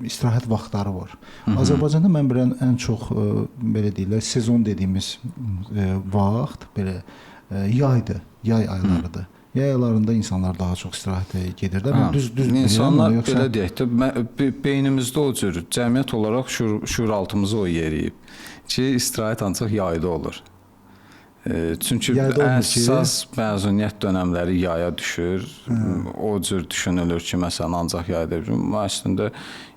istirahət vaxtları var. Azərbaycanda mən bilən ən çox belə deyirlər, sezon dediyimiz vaxt belə yaydır, yay aylarıdır. Yay aylarında insanlar daha çox istirahətə gedirlər. Mən düz insanlar yoxsa... belə deyək də, beynimizdə o cür cəmiyyət olaraq şuuraltımızı o yeriyib ki, istirahət ancaq yayda olur. Çünki əsas məzuniyyət dönəmləri yaya düşür. O cür düşünülür ki, məsələn, ancaq yayda. Əslində,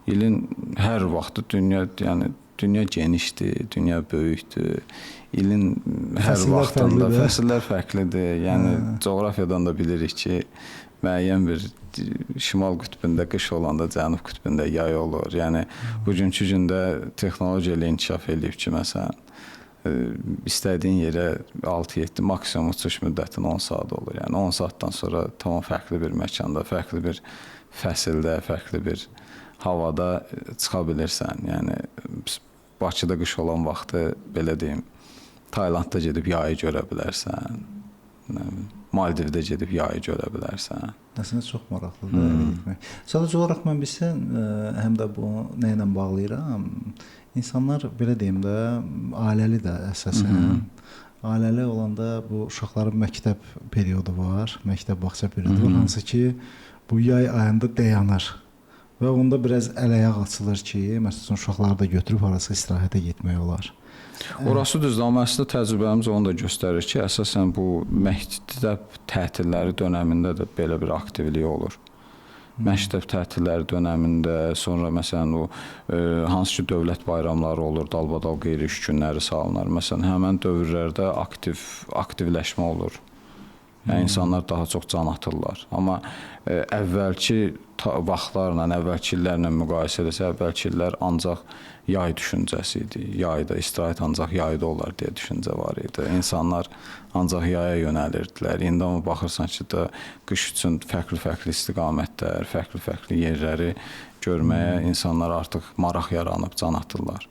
ilin hər vaxtı dünya genişdir, dünya böyükdür. İlin hər vaxtında fəsillər fərqlidir. Yəni, coğrafiyadan da bilirik ki, müəyyən bir şimal qütbündə qış olanda cənub qütbündə yay olur. Yəni, bugünkü gündə texnologiya ilə inkişaf edib ki, məsələn, istədiyin yerə 6-7 maksimum uçuş müddətin 10 saat olur. Yəni 10 saatdan sonra tamam fərqli bir məkanda, fərqli bir fəsildə, fərqli bir havada çıxa bilirsən. Yəni Bakıda qış olan vaxtı belə deyim, Taylandda gedib yayı görə bilərsən. Maldivdə gedib yayı görə bilərsən. Əslində çox maraqlıdır. Sadəcə olaraq mən bilsən, həm də bu nə ilə bağlayıram? İnsanlar belə deyim də, ailəli də əsasən. Ailəli olanda bu uşaqların məktəb periodu var, məktəb-bağça periodu var, hansı ki bu yay ayında dayanır. Və onda biraz əl-ayaq açılır ki, məsələn, uşaqları da götürüb harasa istirahətə getmək olar. Orası düzdür, amma əslində təcrübəmiz onu da göstərir ki, əsasən bu məktəb tətilləri dönəmində də belə bir aktivlik olur. Məktəb tətilləri dönəmində, sonra məsələn o hansı ki dövlət bayramları olur, dalbadal qeyri-iş günləri salınır. Məsələn, həmən dövrlərdə aktivləşmə olur. Yəni insanlar daha çox can atırlar. Amma əvvəlki vaxtlarla, əvvəlki illərlə müqayisə edilsə, əvvəlki illər ancaq yay düşüncəsi idi. Yayda, istirahət ancaq yayda olar deyə düşüncə var idi. İnsanlar ancaq yaya yönəlirdilər. İndi amma baxırsan ki, qış üçün fərqli-fərqli istiqamətlər, fərqli-fərqli yerləri görməyə insanlar artıq maraq yaranıb, can atırlar.